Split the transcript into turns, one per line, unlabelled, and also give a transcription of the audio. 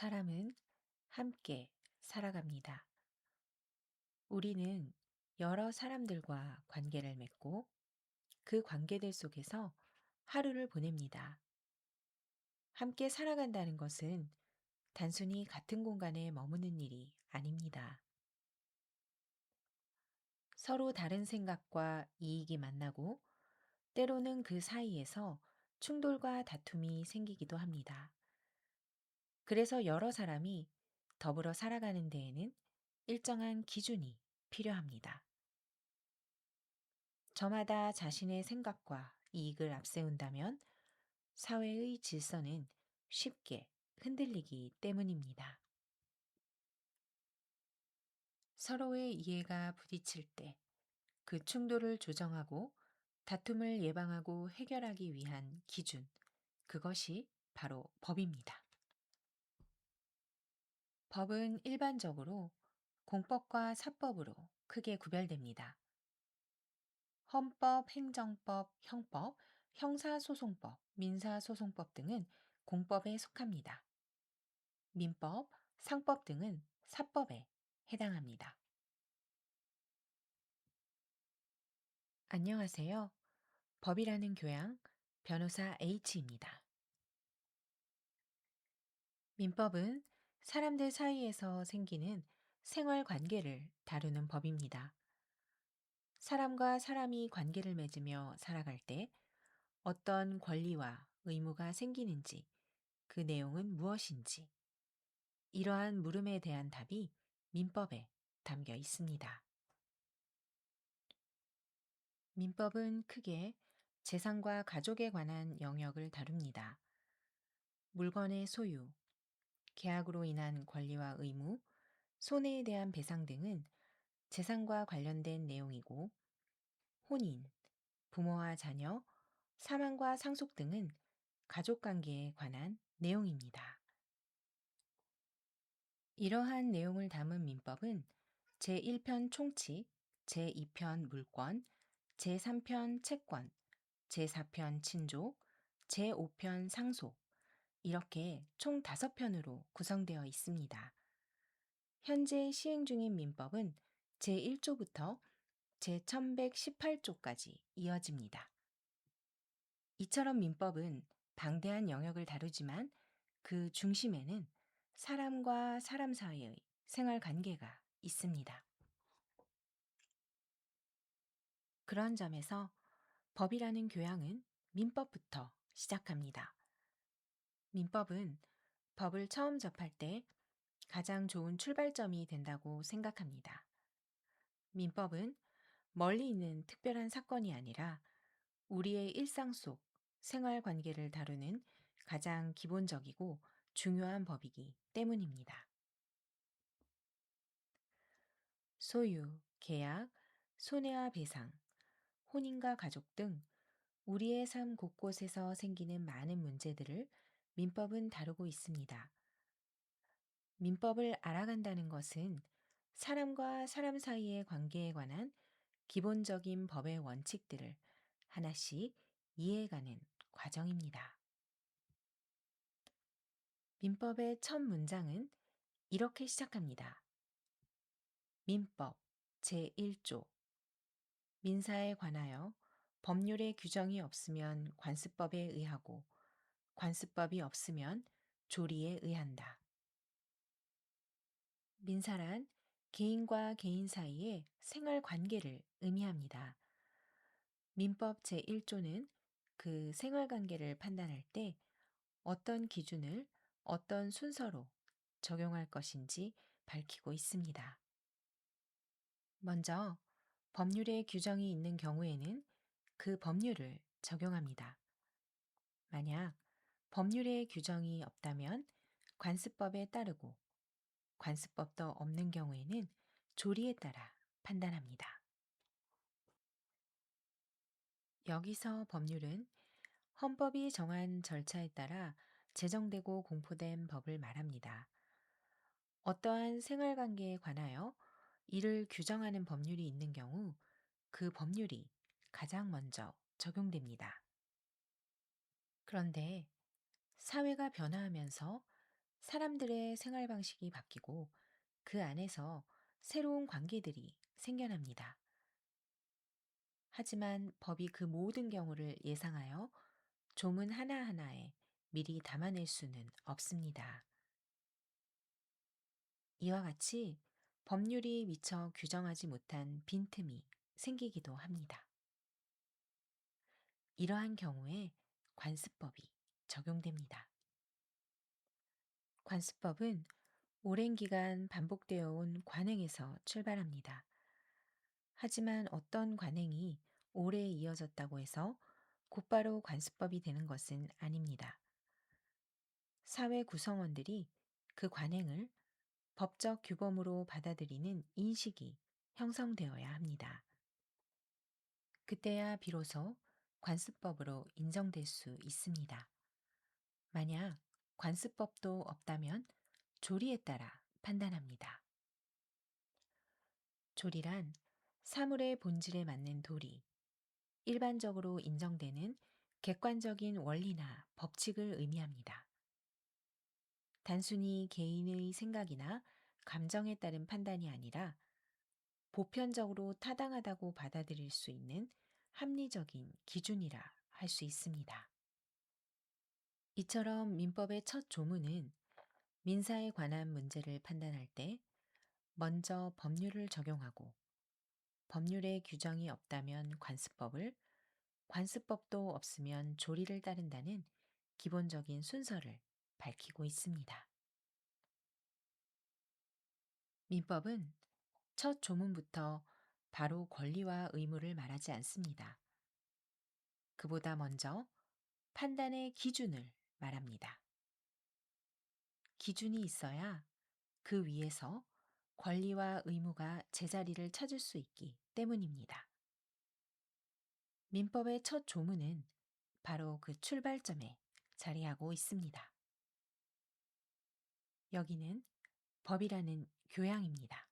사람은 함께 살아갑니다. 우리는 여러 사람들과 관계를 맺고 그 관계들 속에서 하루를 보냅니다. 함께 살아간다는 것은 단순히 같은 공간에 머무는 일이 아닙니다. 서로 다른 생각과 이익이 만나고 때로는 그 사이에서 충돌과 다툼이 생기기도 합니다. 그래서 여러 사람이 더불어 살아가는 데에는 일정한 기준이 필요합니다. 저마다 자신의 생각과 이익을 앞세운다면 사회의 질서는 쉽게 흔들리기 때문입니다. 서로의 이해가 부딪힐 때 그 충돌을 조정하고 다툼을 예방하고 해결하기 위한 기준, 그것이 바로 법입니다. 법은 일반적으로 공법과 사법으로 크게 구별됩니다. 헌법, 행정법, 형법, 형사소송법, 민사소송법 등은 공법에 속합니다. 민법, 상법 등은 사법에 해당합니다. 안녕하세요. 법이라는 교양, 변호사 H입니다. 민법은 사람들 사이에서 생기는 생활 관계를 다루는 법입니다. 사람과 사람이 관계를 맺으며 살아갈 때 어떤 권리와 의무가 생기는지, 그 내용은 무엇인지, 이러한 물음에 대한 답이 민법에 담겨 있습니다. 민법은 크게 재산과 가족에 관한 영역을 다룹니다. 물건의 소유, 계약으로 인한 권리와 의무, 손해에 대한 배상 등은 재산과 관련된 내용이고, 혼인, 부모와 자녀, 사망과 상속 등은 가족 관계에 관한 내용입니다. 이러한 내용을 담은 민법은 제1편 총칙, 제2편 물권, 제3편 채권, 제4편 친족, 제5편 상속, 이렇게 총 5편으로 구성되어 있습니다. 현재 시행 중인 민법은 제1조부터 제1118조까지 이어집니다. 이처럼 민법은 방대한 영역을 다루지만 그 중심에는 사람과 사람 사이의 생활 관계가 있습니다. 그런 점에서 법이라는 교양은 민법부터 시작합니다. 민법은 법을 처음 접할 때 가장 좋은 출발점이 된다고 생각합니다. 민법은 멀리 있는 특별한 사건이 아니라 우리의 일상 속 생활 관계를 다루는 가장 기본적이고 중요한 법이기 때문입니다. 소유, 계약, 손해와 배상, 혼인과 가족 등 우리의 삶 곳곳에서 생기는 많은 문제들을 민법은 다루고 있습니다. 민법을 알아간다는 것은 사람과 사람 사이의 관계에 관한 기본적인 법의 원칙들을 하나씩 이해해가는 과정입니다. 민법의 첫 문장은 이렇게 시작합니다. 민법 제1조 민사에 관하여 법률의 규정이 없으면 관습법에 의하고 관습법이 없으면 조리에 의한다. 민사란 개인과 개인 사이의 생활 관계를 의미합니다. 민법 제1조는 그 생활 관계를 판단할 때 어떤 기준을 어떤 순서로 적용할 것인지 밝히고 있습니다. 먼저 법률에 규정이 있는 경우에는 그 법률을 적용합니다. 만약 법률에 규정이 없다면 관습법에 따르고 관습법도 없는 경우에는 조리에 따라 판단합니다. 여기서 법률은 헌법이 정한 절차에 따라 제정되고 공포된 법을 말합니다. 어떠한 생활관계에 관하여 이를 규정하는 법률이 있는 경우 그 법률이 가장 먼저 적용됩니다. 그런데 사회가 변화하면서 사람들의 생활 방식이 바뀌고 그 안에서 새로운 관계들이 생겨납니다. 하지만 법이 그 모든 경우를 예상하여 조문 하나하나에 미리 담아낼 수는 없습니다. 이와 같이 법률이 미처 규정하지 못한 빈틈이 생기기도 합니다. 이러한 경우에 관습법이 적용됩니다. 관습법은 오랜 기간 반복되어 온 관행에서 출발합니다. 하지만 어떤 관행이 오래 이어졌다고 해서 곧바로 관습법이 되는 것은 아닙니다. 사회 구성원들이 그 관행을 법적 규범으로 받아들이는 인식이 형성되어야 합니다. 그때야 비로소 관습법으로 인정될 수 있습니다. 만약 관습법도 없다면 조리에 따라 판단합니다. 조리란 사물의 본질에 맞는 도리, 일반적으로 인정되는 객관적인 원리나 법칙을 의미합니다. 단순히 개인의 생각이나 감정에 따른 판단이 아니라 보편적으로 타당하다고 받아들일 수 있는 합리적인 기준이라 할 수 있습니다. 이처럼 민법의 첫 조문은 민사에 관한 문제를 판단할 때 먼저 법률을 적용하고 법률에 규정이 없다면 관습법을, 관습법도 없으면 조리를 따른다는 기본적인 순서를 밝히고 있습니다. 민법은 첫 조문부터 바로 권리와 의무를 말하지 않습니다. 그보다 먼저 판단의 기준을 말합니다. 기준이 있어야 그 위에서 권리와 의무가 제자리를 찾을 수 있기 때문입니다. 민법의 첫 조문은 바로 그 출발점에 자리하고 있습니다. 여기는 법이라는 교양입니다.